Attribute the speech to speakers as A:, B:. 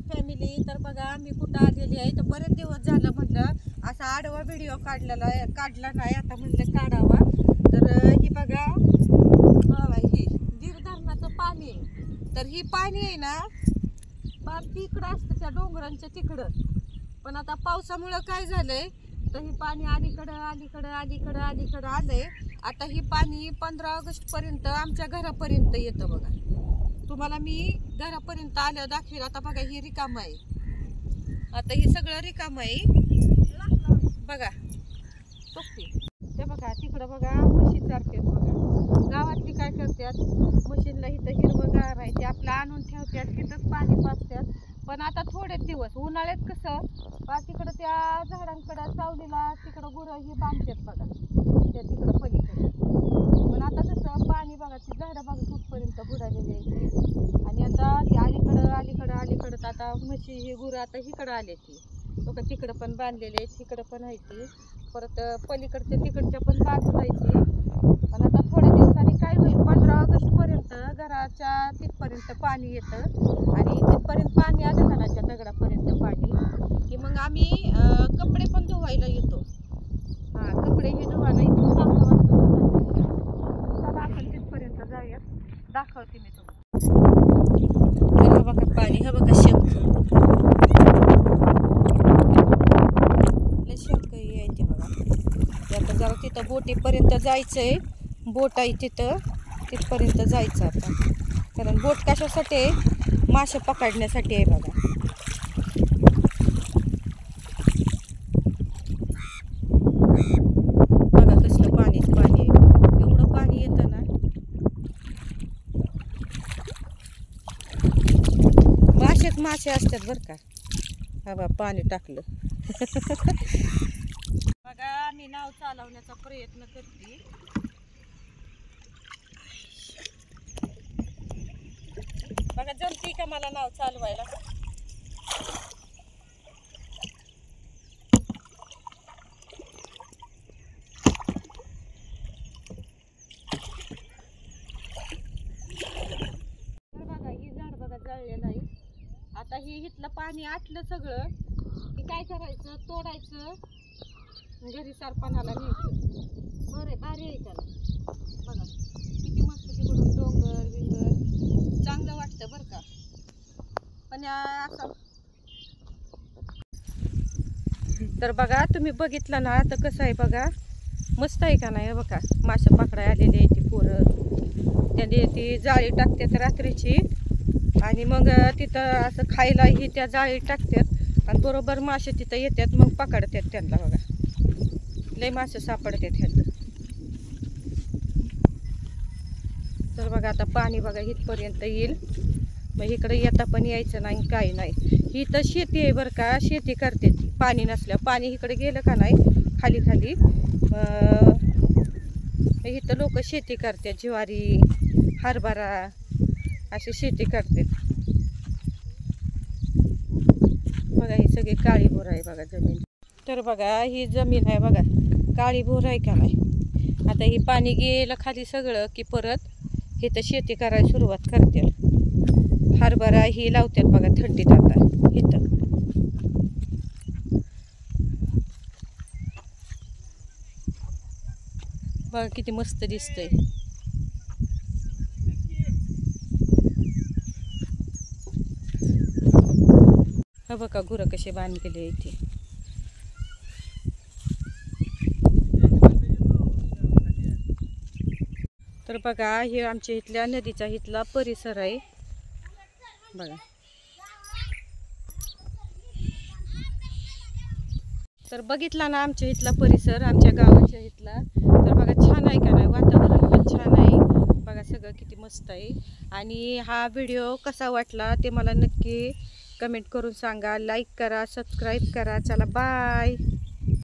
A: Family. तर बघा मी कुठं आलेली आहे, तर बरेच दिवस झालं म्हटलं असा आडवा व्हिडिओ काढला नाही, आता म्हटलं काढावा. तर ही बघा ही गीर धरणाचं पाणी आहे. तर ही पाणी आहे ना फार तिकडं असतं त्या डोंगरांच्या तिकडं, पण आता पावसामुळं काय झालंय तर ही पाणी अलीकडं आलंय. आता ही पाणी 15 ऑगस्ट पर्यंत आमच्या घरापर्यंत येतं बघा. तुम्हाला मी घरापर्यंत आलं दाखवेल. आता बघा ही रिकाम आहे, आता हे सगळं रिकाम आहे बघा. ते बघा तिकडं बघा म्हशी चारतात बघा. गावातली काय करतात, म्हशींना इथं हिरवंगार आहे ते आपलं आणून ठेवतात, तिथंच पाणी पाजतात. पण आता थोडे दिवस उन्हाळ्यात कसं बा तिकडं त्या झाडांकडं सावलीला तिकडं गुरं ही बांधतात बघा, त्या तिकडं पलीकडे. पण आता कसं पाणी बघा ती झाडं बघा कुठपर्यंत बुडालेली आहे. आणि आता ती अलीकडं आता म्हशी ही गुरं आता इकडं आले ती लोक तिकडं पण बांधलेले आहेत, तिकडं पण आहे ती, परत पलीकडच्या तिकडच्या पण बाजूला आहे ती. पण आता थोड्या दिवसांनी काय होईल, 15 ऑगस्ट पर्यंत घराच्या तिथपर्यंत पाणी येतं. आणि तिथपर्यंत पाणी आलं का ना त्या दगडापर्यंत पाणी, की मग आम्ही कपडे पण धुवायला येतो. कपडे हे धुवायला इकडं चांगलं वाटतं. चला आपण तिथपर्यंत जाऊया, दाखवते मी तुम्हाला. हे बघा पाणी, हे बघा शंख यायचे बघा. आता जरा तिथं बोटीपर्यंत जायचंय, बोट आहे तिथपर्यंत जायचं आता. कारण बोट कशासाठी आहे, मासे पकडण्यासाठी आहे बघा. बघा कसलं पाणी आहे, एवढं पाणी येतं ना. मासे असतात बरं का. हा बा पाणी टाकलं बघा. मी नाव चालवण्याचा प्रयत्न करते. बघा जमती का मला नाव चालवायला. तर बघा ही झाड बघा जळलेलं आहे. आता ही इथलं पाणी आटलं सगळं की काय करायचं, तोडायचं, घरी सरपणाला न्यायचं. बरं भारी आहे त्याला. बघा किती मस्त तिकडून डोंगर बिंगर चांगलं वाटतं बरं का. पण असं तर बघा तुम्ही बघितलं ना तर कसं आहे बघा, मस्त आहे का नाही. बघा मासे पकडाय आलेली आहे ती पोरं, त्याने ती जाळी टाकतात रात्रीची आणि मग तिथं असं खायला ही त्या जाळी टाकतात आणि बरोबर मासे तिथं येतात, मग पकडतात त्यांना. बघा लय मासे सापडतात ह्याचं. तर बघा आता पाणी बघा इथपर्यंत येईल, मग इकडे येता पण यायचं नाही काही नाही. ही तर शेती आहे बरं का, शेती करते पाणी नसल्या. पाणी इकडे गेलं का नाही खाली इथं लोक शेती करतात, ज्वारी हरभरा अशी शेती करतात. बघा ही सगळी काळी भोर आहे बघा जमीन. तर बघा ही जमीन आहे बघा काळी भोर आहे का नाही. आता ही पाणी गेलं खाली सगळं की परत इथं शेती करायला सुरुवात करते. हरभरा ही लावतात बघा थंडीत आता इथं. बघा किती मस्त दिसतंय. हा बघा गुरं कसे बांधलेले इथे. तर बघा हे आमच्या इथल्या नदीचा इथला परिसर आहे बघा. तर बघितला ना आमच्या इथला परिसर, आमच्या गावाच्या इथला. तर बघा छान आहे का नाही, वातावरण पण छान आहे बघा, सगळं किती मस्त आहे. आणि हा व्हिडिओ कसा वाटला ते मला नक्की कमेंट करून सांगा. लाईक करा, सबस्क्राईब करा. चला बाय.